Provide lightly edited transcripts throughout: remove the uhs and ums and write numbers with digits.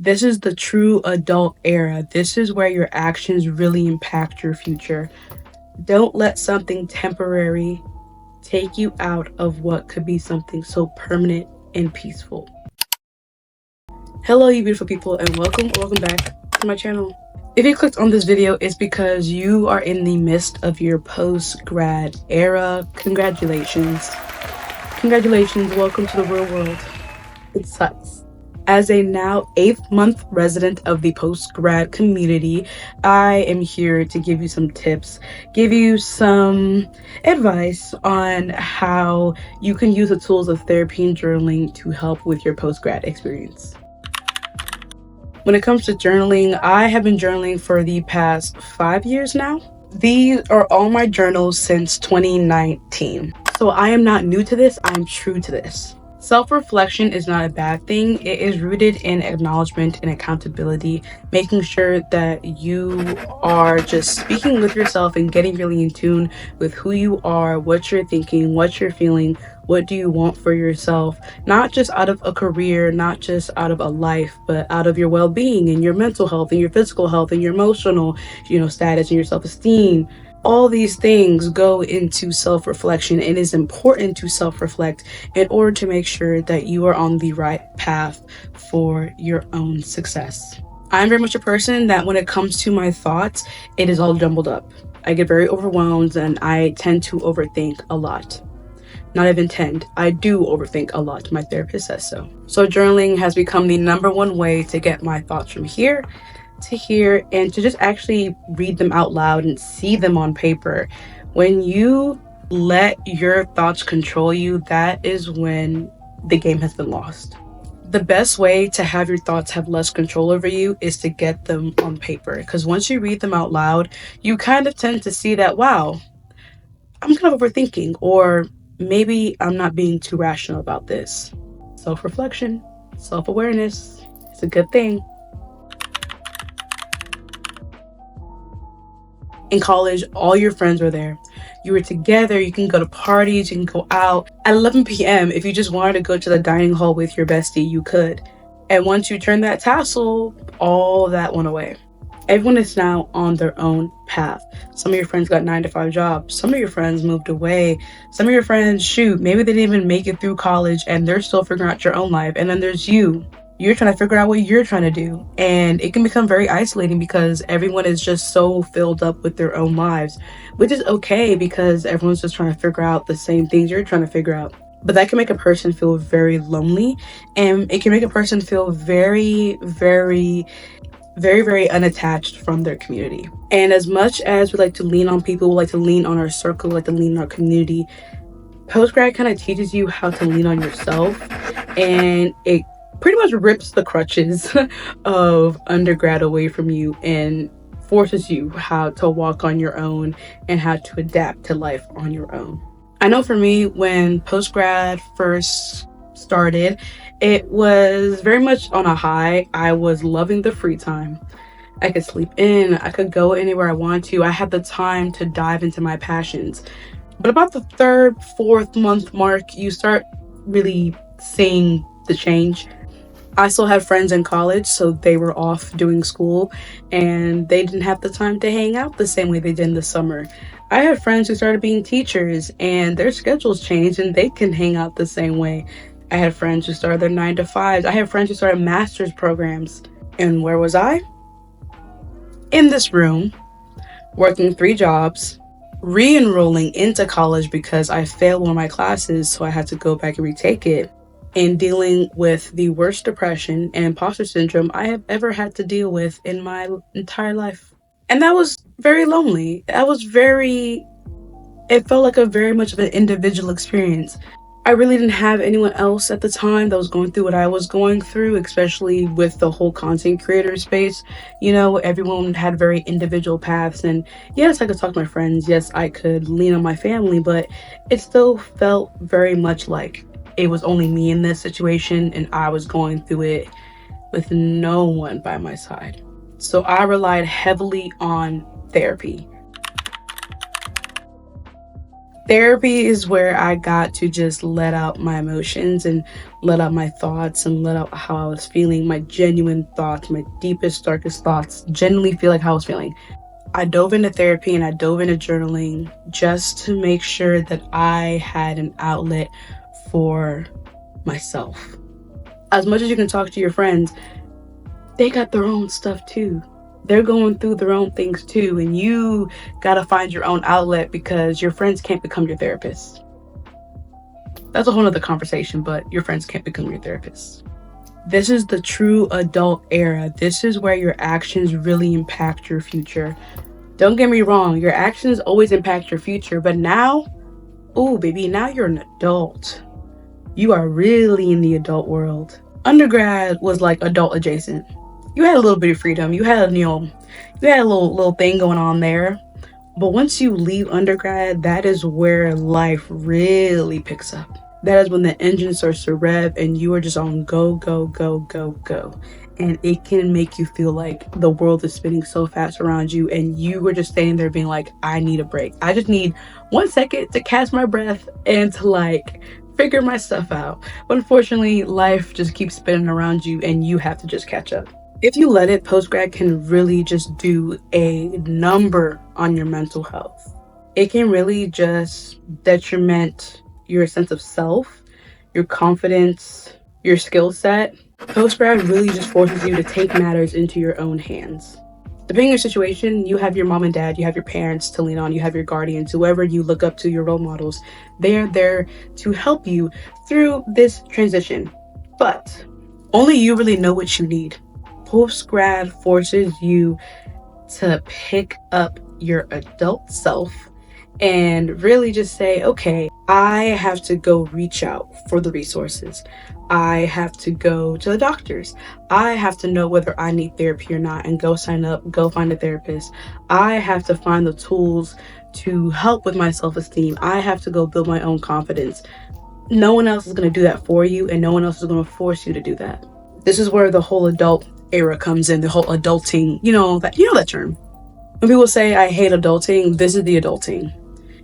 This is the true adult era. This is where your actions really impact your future. Don't let something temporary take you out of what could be something so permanent and peaceful. Hello, you beautiful people, and welcome back to my channel. If you clicked on this video, it's because you are in the midst of your post-grad era. Congratulations. Welcome to the real world. It sucks. As a now 8th month resident of the post-grad community, I am here to give you some tips, give you some advice on how you can use the tools of therapy and journaling to help with your post-grad experience. When it comes to journaling, I have been journaling for the past 5 years now. These are all my journals since 2019. So I am not new to this, I'm true to this. Self-reflection is not a bad thing. It is rooted in acknowledgement and accountability, making sure that you are just speaking with yourself and getting really in tune with who you are, what you're thinking, what you're feeling, what do you want for yourself, not just out of a career, not just out of a life, but out of your well-being and your mental health and your physical health and your emotional, status and your self-esteem. All these things go into self-reflection. It is important to self-reflect in order to make sure that you are on the right path for your own success. I'm very much a person that when it comes to my thoughts, it is all jumbled up. I get very overwhelmed and I tend to overthink a lot. Not even tend, I do overthink a lot. My therapist says so. So journaling has become the #1 way to get my thoughts from here to here and to just actually read them out loud and see them on paper. When you let your thoughts control you, that is when the game has been lost. The best way to have your thoughts have less control over you is to get them on paper, because once you read them out loud, you kind of tend to see that, wow, I'm kind of overthinking, or maybe I'm not being too rational about this. Self-reflection, self-awareness, it's a good thing. In college, all your friends were there. You were together, you can go to parties, you can go out. At 11 p.m., if you just wanted to go to the dining hall with your bestie, you could. And once you turned that tassel, all that went away. Everyone is now on their own path. Some of your friends got 9-to-5 jobs. Some of your friends moved away. Some of your friends, maybe they didn't even make it through college and they're still figuring out your own life. And then there's you. You're trying to figure out what you're trying to do. And it can become very isolating because everyone is just so filled up with their own lives, which is okay because everyone's just trying to figure out the same things you're trying to figure out. But that can make a person feel very lonely, and it can make a person feel very, very, very, very unattached from their community. And as much as we like to lean on people, we like to lean on our circle, we like to lean on our community, post-grad kind of teaches you how to lean on yourself, and it pretty much rips the crutches of undergrad away from you and forces you how to walk on your own and how to adapt to life on your own. I know for me, when post-grad first started, it was very much on a high. I was loving the free time. I could sleep in, I could go anywhere I wanted to. I had the time to dive into my passions. But about the 3rd, 4th month mark, you start really seeing the change. I still had friends in college, so they were off doing school and they didn't have the time to hang out the same way they did in the summer. I had friends who started being teachers and their schedules changed and they can hang out the same way. I had friends who started their 9-to-5s. I had friends who started master's programs. And where was I? In this room, working 3 jobs, re-enrolling into college because I failed one of my classes, so I had to go back and retake it, and dealing with the worst depression and imposter syndrome I have ever had to deal with in my entire life. And that was very lonely. It felt like a very much of an individual experience. I really didn't have anyone else at the time that was going through what I was going through, especially with the whole content creator space. Everyone had very individual paths, and yes, I could talk to my friends. Yes, I could lean on my family, but it still felt very much like it was only me in this situation and I was going through it with no one by my side. So I relied heavily on therapy. Therapy is where I got to just let out my emotions and let out my thoughts and let out how I was feeling, my genuine thoughts, my deepest, darkest thoughts, genuinely feel like how I was feeling. I dove into therapy and I dove into journaling just to make sure that I had an outlet for myself. As much as you can talk to your friends, they got their own stuff too. They're going through their own things too, and you gotta find your own outlet because your friends can't become your therapist. That's a whole nother conversation, but your friends can't become your therapist. This is the true adult era. This is where your actions really impact your future. Don't get me wrong, your actions always impact your future, but now, oh baby, now you're an adult. You are really in the adult world. Undergrad was like adult adjacent. You had a little bit of freedom. You had, you had a little thing going on there. But once you leave undergrad, that is where life really picks up. That is when the engine starts to rev and you are just on go, go, go, go, go. And it can make you feel like the world is spinning so fast around you and you were just standing there being like, I need a break. I just need 1 second to catch my breath and to like figure my stuff out. But unfortunately, life just keeps spinning around you and you have to just catch up. If you let it, post-grad can really just do a number on your mental health. It can really just detriment your sense of self, your confidence, your skill set. Post-grad really just forces you to take matters into your own hands. Depending on your situation, you have your mom and dad, you have your parents to lean on, you have your guardians, whoever you look up to, your role models. They're there to help you through this transition. But only you really know what you need. Post-grad forces you to pick up your adult self and really just say, okay, I have to go reach out for the resources. I have to go to the doctors. I have to know whether I need therapy or not and go sign up, go find a therapist. I have to find the tools to help with my self-esteem. I have to go build my own confidence. No one else is going to do that for you and no one else is going to force you to do that. This is where the whole adult era comes in, the whole adulting, you know that term. When people say I hate adulting, this is the adulting.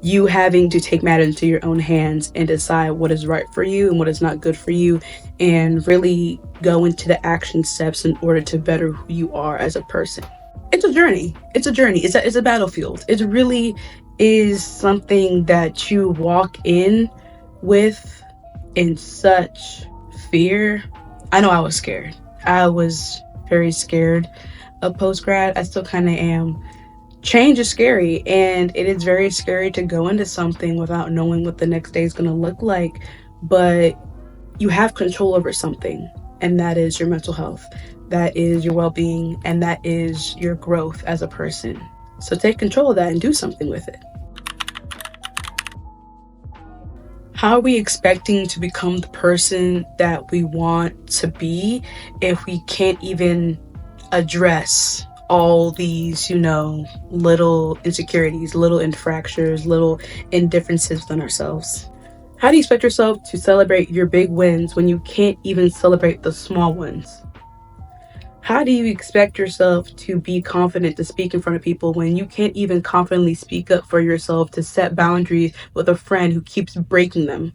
You having to take matters into your own hands and decide what is right for you and what is not good for you, and really go into the action steps in order to better who you are as a person. It's a journey. It's a battlefield. It really is something that you walk in with in such fear. I know I was scared. I was very scared of post-grad. I still kind of am. Change is scary, and it is very scary to go into something without knowing what the next day is going to look like, but you have control over something, and that is your mental health, that is your well-being, and that is your growth as a person. So take control of that and do something with it. How are we expecting to become the person that we want to be if we can't even address all these, little insecurities, little infractions, little indifferences within ourselves? How do you expect yourself to celebrate your big wins when you can't even celebrate the small ones? How do you expect yourself to be confident to speak in front of people when you can't even confidently speak up for yourself to set boundaries with a friend who keeps breaking them?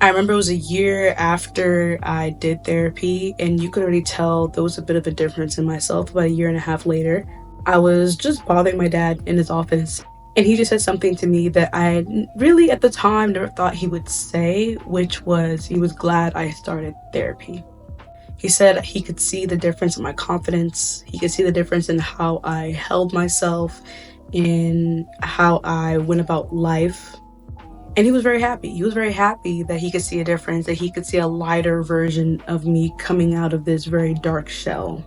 I remember it was a year after I did therapy, and you could already tell there was a bit of a difference in myself. About a year and a half later, I was just bothering my dad in his office, and he just said something to me that I really at the time never thought he would say, which was he was glad I started therapy. He said he could see the difference in my confidence. He could see the difference in how I held myself, in how I went about life. And he was very happy. He was very happy that he could see a difference, that he could see a lighter version of me coming out of this very dark shell.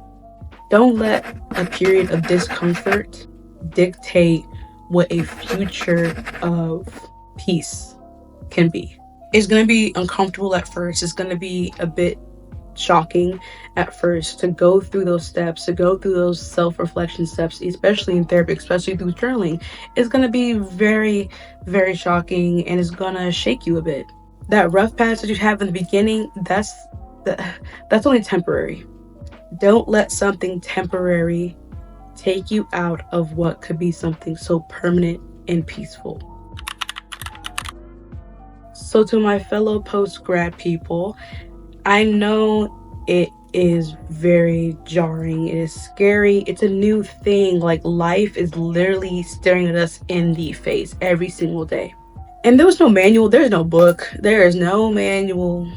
Don't let a period of discomfort dictate what a future of peace can be. It's going to be uncomfortable at first. It's going to be a bit shocking at first to go through those steps, to go through those self-reflection steps, especially in therapy, especially through journaling. It's going to be very, very shocking, and it's going to shake you a bit. That rough patch that you have in the beginning, that's only temporary. Don't let something temporary take you out of what could be something so permanent and peaceful. So to my fellow post-grad people, I know it is very jarring. It is scary. It's a new thing. Like, life is literally staring at us in the face every single day. And there was no manual. There's no book. There is no manual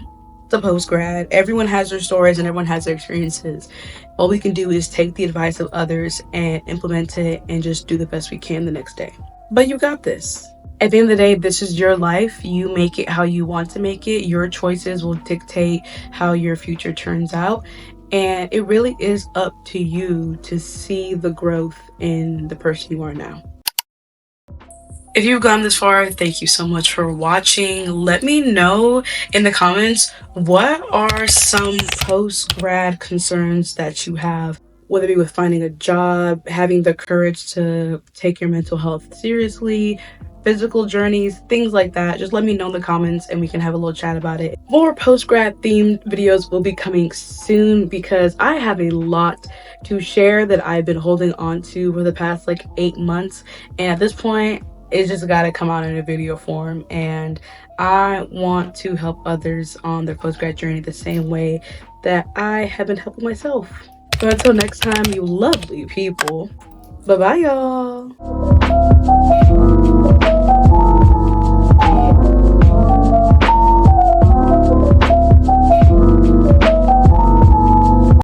to post-grad. Everyone has their stories and everyone has their experiences. All we can do is take the advice of others and implement it and just do the best we can the next day. But you got this. At the end of the day, this is your life. You make it how you want to make it. Your choices will dictate how your future turns out. And it really is up to you to see the growth in the person you are now. If you've gone this far, thank you so much for watching. Let me know in the comments, what are some post-grad concerns that you have, whether it be with finding a job, having the courage to take your mental health seriously, physical journeys, things like that. Just let me know in the comments and we can have a little chat about it. More post-grad themed videos will be coming soon because I have a lot to share that I've been holding on to for the past like 8 months. And at this point, it's just got to come out in a video form, and I want to help others on their post-grad journey the same way that I have been helping myself. So until next time, you lovely people, bye bye y'all.